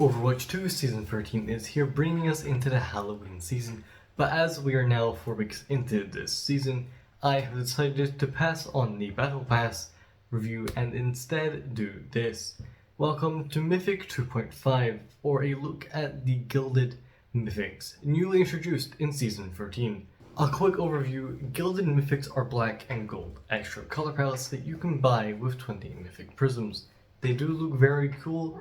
Overwatch 2 Season 13 is here, bringing us into the Halloween season, but as we are now 4 weeks into this season, I have decided to pass on the Battle Pass review and instead do this. Welcome to Mythic 2.5, or a look at the Guilded Mythics, newly introduced in Season 13. A quick overview: Guilded Mythics are black and gold, extra color palettes that you can buy with 20 Mythic Prisms. They do look very cool,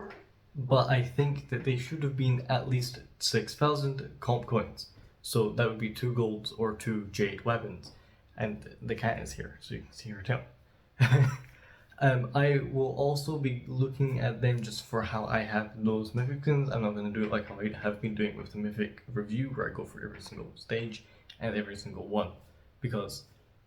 but I think that they should have been at least 6,000 comp coins. So that would be 2 golds or 2 jade weapons. And the cat is here, so you can see her tail. I will also be looking at them just for how I have those Mythic Skins. I'm not going to do it like how I have been doing with the Mythic review, where I go for every single stage and every single one, because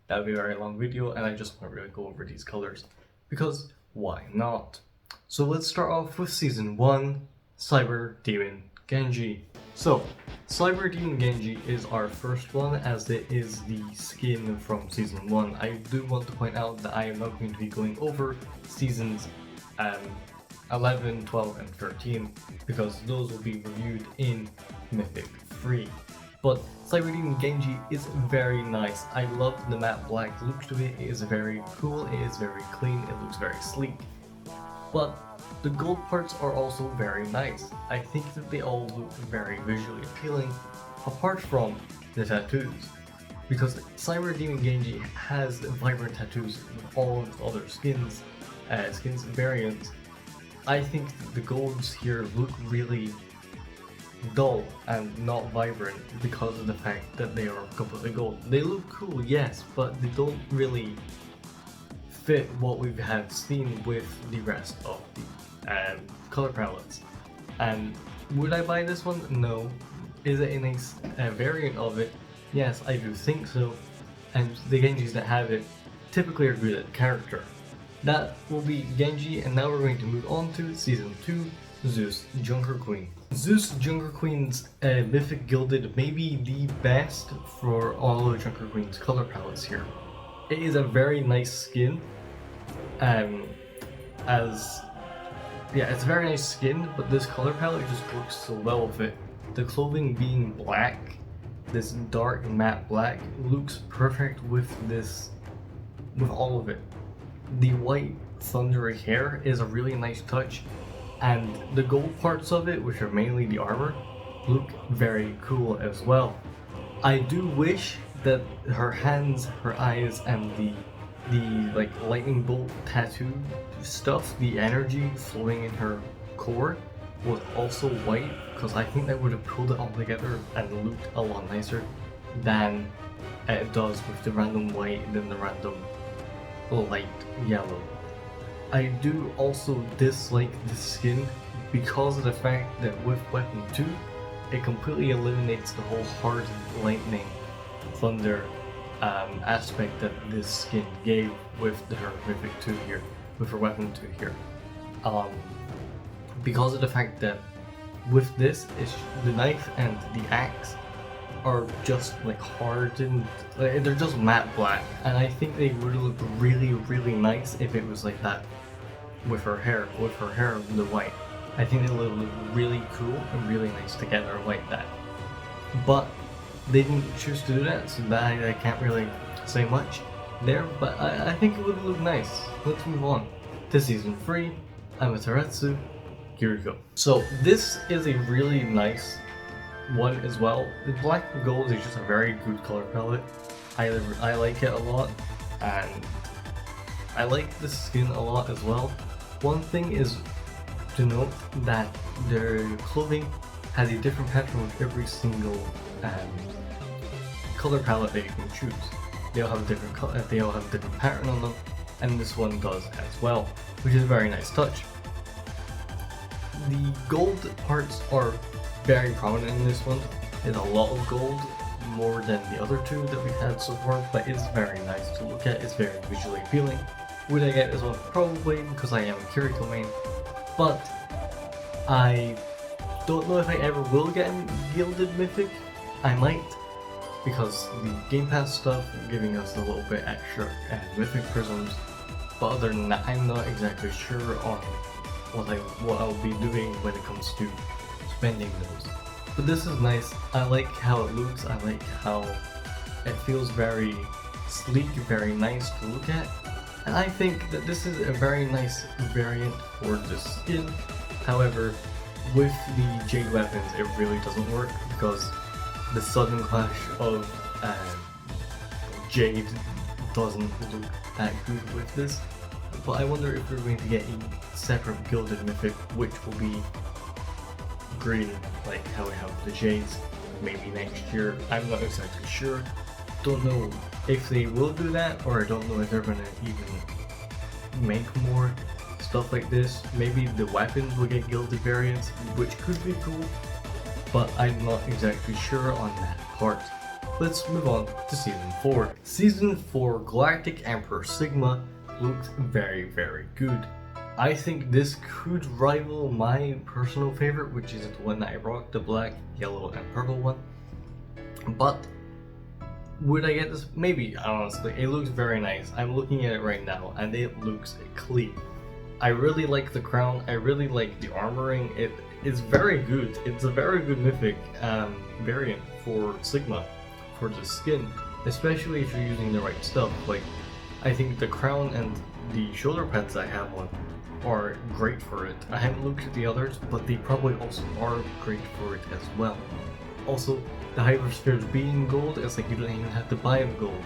that would be a very long video and I just want to really go over these colors, because why not? So let's start off with Season 1, Cyber Demon Genji. So, Cyber Demon Genji is our first one, as it is the skin from Season 1. I do want to point out that I am not going to be going over Seasons 11, 12, and 13, because those will be reviewed in Mythic 3. But Cyber Demon Genji is very nice. I love the matte black look to it. It is very cool, it is very clean, it looks very sleek. But the gold parts are also very nice. I think that they all look very visually appealing, apart from the tattoos. Because Cyber Demon Genji has vibrant tattoos with all of the other skins variants. I think that the golds here look really dull and not vibrant because of the fact that they are completely gold. They look cool, yes, but they don't really fit what we have seen with the rest of the color palettes. And would I buy this one? No. Is it in a variant of it? Yes, I do think so. And the Genjis that have it typically are good at character. That will be Genji, and now we're going to move on to Season 2, Zeus Junker Queen. Zeus Junker Queen's Mythic Gilded may be the best for all of Junker Queen's color palettes here. It is a very nice skin, it's a very nice skin, but this color palette just works so well with it. The clothing being black, this dark matte black, looks perfect with all of it. The white thundery hair is a really nice touch, and the gold parts of it, which are mainly the armor, look very cool as well. I do wish that her hands, her eyes, and the like lightning bolt tattoo stuff, the energy flowing in her core, was also white, because I think that would have pulled it all together and looked a lot nicer than it does with the random white and then the random light yellow. I do also dislike this skin because of the fact that with Weapon 2, it completely eliminates the whole hard lightning thunder aspect that this skin gave with her Mythic 2 here, with her Weapon 2 here. Because of the fact that with this, the knife and the axe are just like hardened, they're just matte black, and I think they would look really, really nice if it was like that with her hair the white. I think they would look really cool and really nice together like that. But they didn't choose to do that, so that I can't really say much there, but I think it would look nice. Let's move on to Season 3, Amaterasu, here we go. So this is a really nice one as well. The black and gold is just a very good color palette. I like it a lot, and I like the skin a lot as well. One thing is to note that their clothing has a different pattern with every single color palette that you can choose. They all have a different pattern on them, and this one does as well, which is a very nice touch. The gold parts are very prominent in this one. There's a lot of gold, more than the other two that we've had so far, but it's very nice to look at. It's very visually appealing. Would I get this one? Probably, because I am a Kiriko main, but I don't know if I ever will get a Gilded Mythic. I might, because the Game Pass stuff giving us a little bit extra Mythic Prisms, but other than that, I'm not exactly sure on what I'll be doing when it comes to spending those. But this is nice. I like how it looks. I like how it feels very sleek, very nice to look at. And I think that this is a very nice variant for the skin. However, with the Jade weapons, it really doesn't work because the sudden clash of Jade doesn't look that good with this. But I wonder if we're going to get a separate Gilded Mythic, which will be green, like how we have the Jades, maybe next year. I'm not exactly sure. Don't know if they will do that, or I don't know if they're gonna even make more stuff like this. Maybe the weapons will get Gilded variants, which could be cool, but I'm not exactly sure on that part. Let's move on to Season 4. Season 4 Galactic Emperor Sigma looks very, very good. I think this could rival my personal favorite, which is the one that I rocked, the black, yellow, and purple one. But would I get this? Maybe, honestly. It looks very nice. I'm looking at it right now, and it looks clean. I really like the crown. I really like the armoring. It's very good. It's a very good mythic variant for Sigma, for the skin, especially if you're using the right stuff. Like, I think the crown and the shoulder pads I have on are great for it. I haven't looked at the others, but they probably also are great for it as well. Also, the hyperspheres being gold, it's like you don't even have to buy the gold.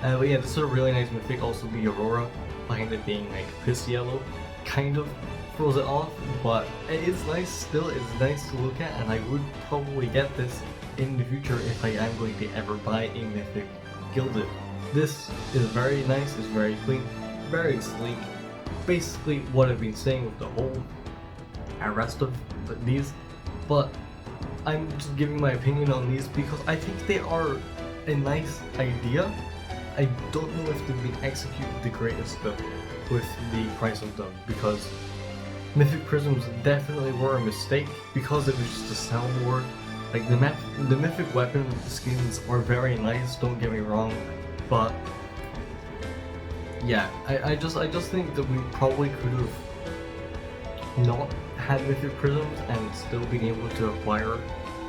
But yeah, this is a really nice mythic. Also, the aurora behind it being like piss yellow kind of throws it off, but it is nice still. It's nice to look at, and I would probably get this in the future if I am going to ever buy a mythic Gilded. This is very nice, it's very clean, very sleek. Basically what I've been saying with the whole rest of these, but I'm just giving my opinion on these because I think they are a nice idea. I don't know if they've been executed the greatest though with the price of them, because Mythic Prisms definitely were a mistake because it was just to sell more. Like the Mythic weapon skins are very nice, don't get me wrong, but yeah, I just think that we probably could have not had Mythic Prisms and still being able to acquire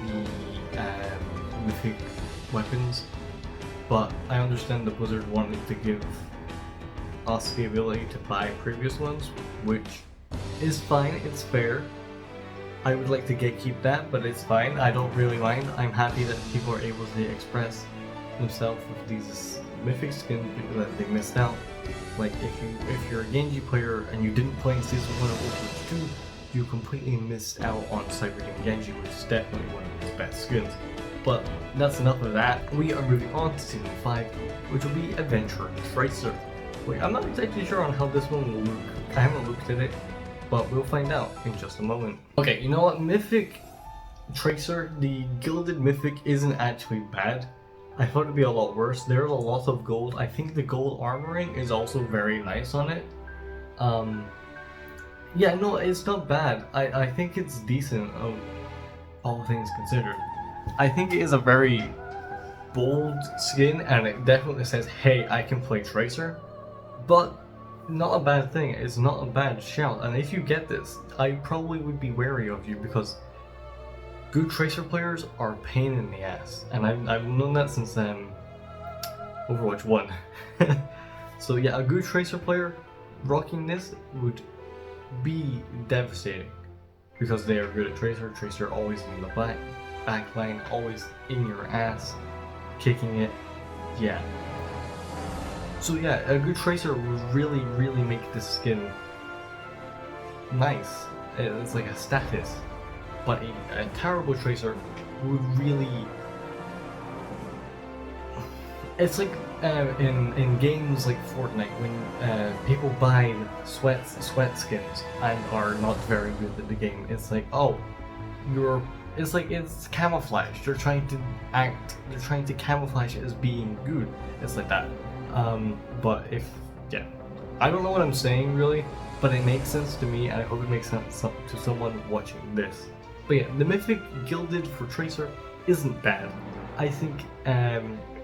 the Mythic weapons. But I understand the Blizzard wanted to give us the ability to buy previous ones, which is fine, it's fair. I would like to keep that, but it's fine, I don't really mind. I'm happy that people are able to express themselves with these Mythic skins that they missed out. Like if you're a Genji player and you didn't play in Season 1 of Overwatch 2, you completely missed out on Cyberteam Genji, which is definitely one of his best skins. But that's enough of that. We are moving on to Season 5, which will be Adventure Tracer. Wait, I'm not exactly sure on how this one will look. I haven't looked at it, but we'll find out in just a moment. Okay, you know what? Mythic Tracer, the Gilded Mythic, isn't actually bad. I thought it'd be a lot worse. There's a lot of gold. I think the gold armoring is also very nice on it. Yeah, no, it's not bad. I think it's decent, all things considered. I think it is a very bold skin, and it definitely says, hey, I can play Tracer. But not a bad thing. It's not a bad shout. And if you get this, I probably would be wary of you because good Tracer players are a pain in the ass, and I've known that since Overwatch 1. So yeah, a good Tracer player rocking this would be devastating because they are good at Tracer. Tracer always in the back line, always in your ass, kicking it. Yeah. So yeah, a good Tracer would really, really make this skin nice. It's like a status. But a terrible Tracer would really... It's like in games like Fortnite, when people buy sweat skins and are not very good at the game. It's like, oh, it's like it's camouflage. They're trying to camouflage it as being good. It's like that. But yeah, I don't know what I'm saying really, but it makes sense to me, and I hope it makes sense to someone watching this. But yeah, the Mythic Gilded for Tracer isn't bad. I think,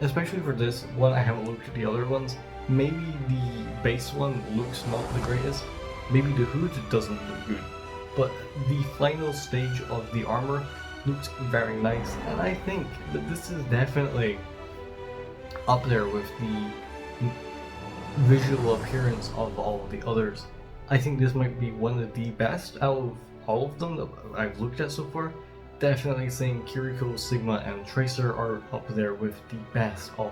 especially for this one, I haven't looked at the other ones. Maybe the base one looks not the greatest, Maybe the hood doesn't look good, but the final stage of the armor looks very nice, and I think that this is definitely up there with the visual appearance of all the others. I think this might be one of the best out of all of them that I've looked at so far. Definitely saying Kiriko, Sigma, and Tracer are up there with the best of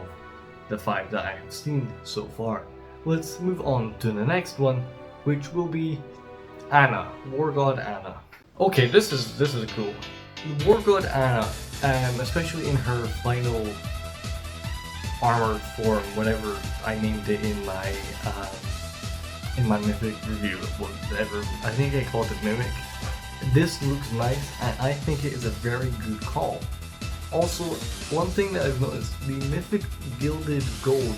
the 5 that I have seen so far. Let's move on to the next one, which will be Ana, War God Ana. Okay, this is cool. War God Ana, especially in her final armored form, whatever I named it in my Mythic review, whatever. I think I called it Mimic. This looks nice, and I think it is a very good call. Also, one thing that I've noticed, the Mythic Gilded Gold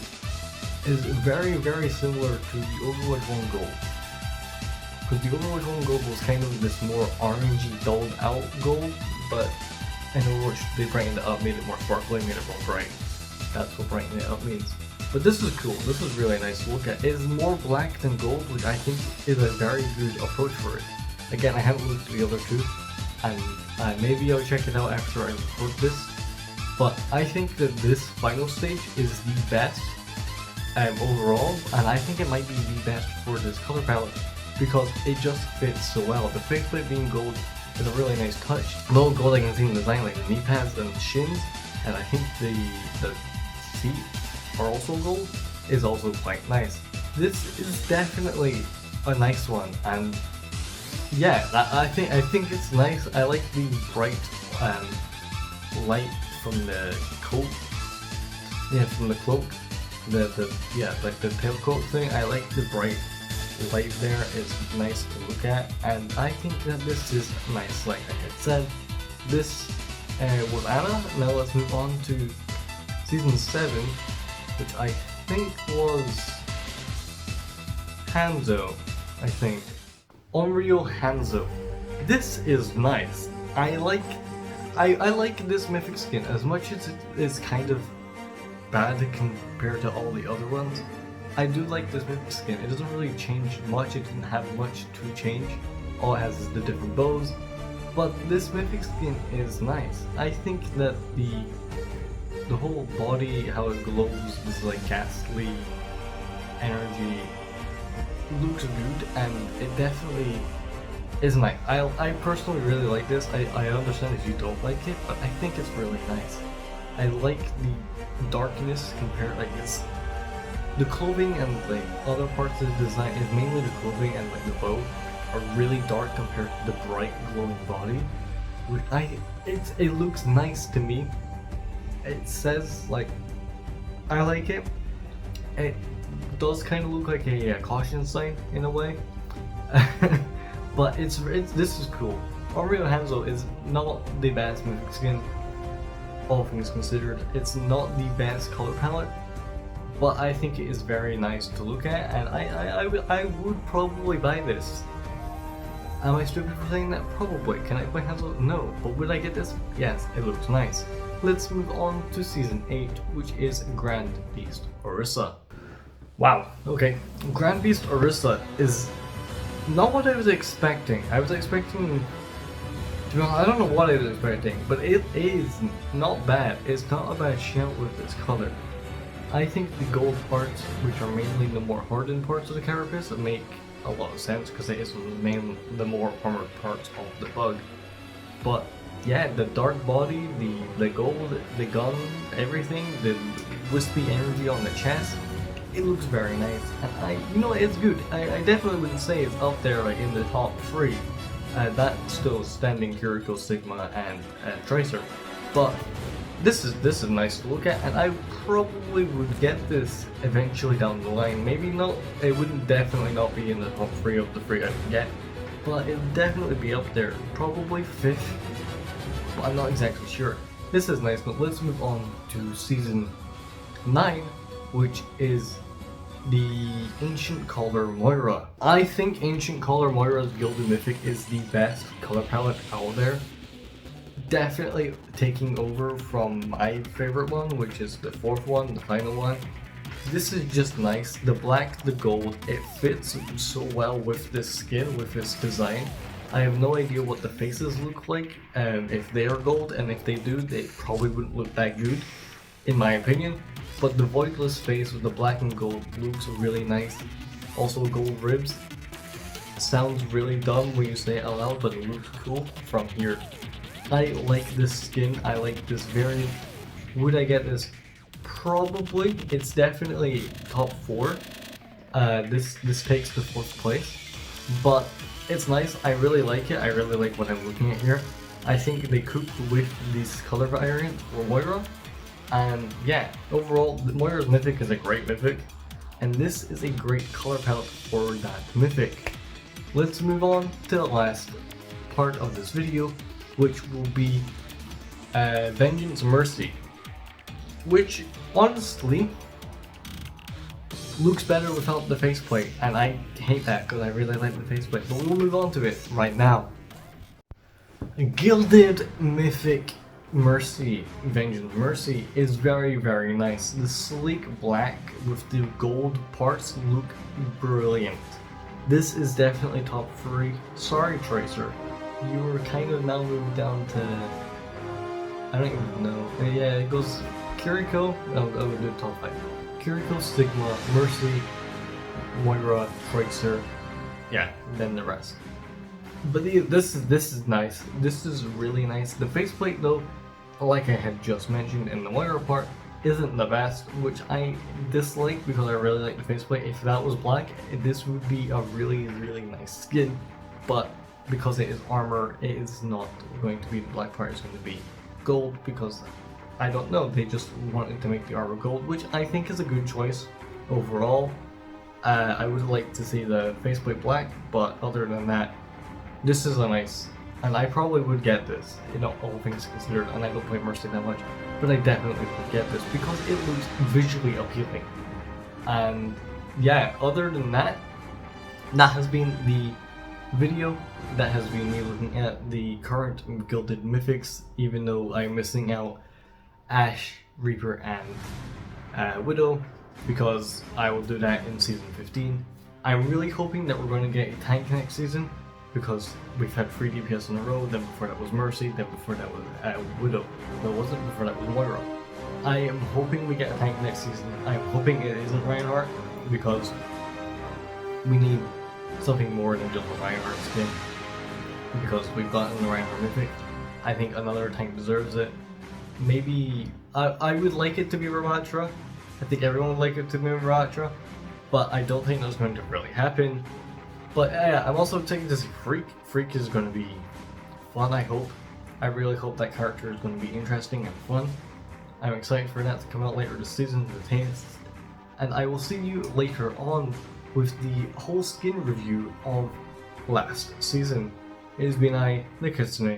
is very, very similar to the Overwatch 1 Gold. Because the Overwatch 1 Gold was kind of this more orangey, dulled out gold, but in Overwatch they brightened it up, made it more sparkly, made it more bright. That's what brightening it up means. But this is cool, this is really nice to look at. It is more black than gold, which I think is a very good approach for it. Again, I haven't looked at the other two, and maybe I'll check it out after I record this. But I think that this final stage is the best overall, and I think it might be the best for this color palette because it just fits so well. The faceplate being gold is a really nice touch. Though gold I can see in the design, like the knee pads and shins, and I think the feet are also gold, is also quite nice. This is definitely a nice one, and yeah, I think it's nice. I like the bright light from the coat. Yeah, from the cloak. Like the tailcoat thing. I like the bright light there. It's nice to look at, and I think that this is nice. Like I had said, this was Ana. Now let's move on to season 7, which I think was Hanzo. I think. Onryō Hanzo. This is nice. I like this Mythic skin as much as it is kind of bad compared to all the other ones. I do like this Mythic skin. It doesn't really change much. It didn't have much to change. All it has is the different bows. But this Mythic skin is nice. I think that the whole body, how it glows, this like ghastly energy, looks good, and it definitely is nice. I personally really like this. I understand if you don't like it, but I think it's really nice. I like the darkness compared, like it's the clothing and like other parts of the design is mainly the clothing and like the bow are really dark compared to the bright glowing body. Which it looks nice to me. It says like I like it. It does kind of look like a caution sign in a way, but it's this is cool. Onryō Hanzo is not the best Mythic skin, all things considered. It's not the best color palette, but I think it is very nice to look at, and I would probably buy this. Am I stupid for saying that? Probably. Can I buy Hanzo? No. But would I get this? Yes, it looks nice. Let's move on to season 8, which is Grand Beast Orisa. Wow, okay. Grand Beast Orisa is not what I was expecting. I was expecting... I don't know what I was expecting, but it is not bad. It's not a bad shout with this color. I think the gold parts, which are mainly the more hardened parts of the carapace, make a lot of sense because it is the more armored parts of the bug. But yeah, the dark body, the gold, the gun, everything, the wispy energy on the chest, it looks very nice, and it's good. I definitely wouldn't say it's up there like in the top 3. That's still standing Kiriko, Sigma, and Tracer. But this is nice to look at, and I probably would get this eventually down the line. Maybe not. It wouldn't definitely not be in the top 3 of the 3 I could get, but it would definitely be up there. Probably 5th, but I'm not exactly sure. This is nice, but let's move on to season 9. Which is the Ancient Color Moira. I think Ancient Color Moira's Gilded Mythic is the best color palette out there. Definitely taking over from my favorite one, which is the 4th one, the final one. This is just nice. The black, the gold, it fits so well with this skin, with this design. I have no idea what the faces look like, if they are gold, and if they do, they probably wouldn't look that good, in my opinion. But the voidless face with the black and gold looks really nice. Also gold ribs. Sounds really dumb when you say it out loud, but it looks cool from here. I like this skin, I like this variant. Would I get this? Probably. It's definitely top 4. This takes the 4th place. But it's nice, I really like it, I really like what I'm looking at here. I think they cooked with this color variant for Moira. And yeah, overall, Moira's Mythic is a great Mythic. And this is a great color palette for that Mythic. Let's move on to the last part of this video, which will be Vengeance Mercy, which honestly looks better without the faceplate, and I hate that because I really like the faceplate, but we'll move on to it right now. Gilded Mythic Mercy, Vengeance Mercy is very, very nice. The sleek black with the gold parts look brilliant. This is definitely top 3. Sorry, Tracer. You were kind of now moved down to... I don't even know. Yeah, it goes Kiriko. I'll do top 5. Kiriko, Sigma, Mercy, Moira, Tracer. Yeah, then the rest. But this is nice. This is really nice. The faceplate though, like I had just mentioned in the Moira part, isn't the best, which I dislike because I really like the faceplate. If that was black, this would be a really, really nice skin, but because it is armor, it is not going to be the black part, it's going to be gold, because I don't know, they just wanted to make the armor gold, which I think is a good choice overall. I would like to see the faceplate black, but other than that, this is a nice, and I probably would get this, you know, all things considered, and I don't play Mercy that much, but I definitely would get this because it looks visually appealing. And yeah, other than that, that has been the video. That has been me looking at the current Gilded Mythics, even though I'm missing out Ashe, Reaper, and Widow, because I will do that in Season 15. I'm really hoping that we're going to get a tank next season, because we've had 3 DPS in a row, then before that was Mercy, then before that was Widow. No, it wasn't, before that was Moira. I am hoping we get a tank next season. I'm hoping it isn't Reinhardt, because we need something more than just a Reinhardt skin, because we've gotten the Reinhardt Mythic. I think another tank deserves it. Maybe, I would like it to be Ramatra. I think everyone would like it to be Ramatra, but I don't think that's going to really happen. But yeah, I'm also taking this Freak. Freak is going to be fun, I hope. I really hope that character is going to be interesting and fun. I'm excited for that to come out later this season, the taste. And I will see you later on with the whole skin review of last season. It has been I, the Kitsune.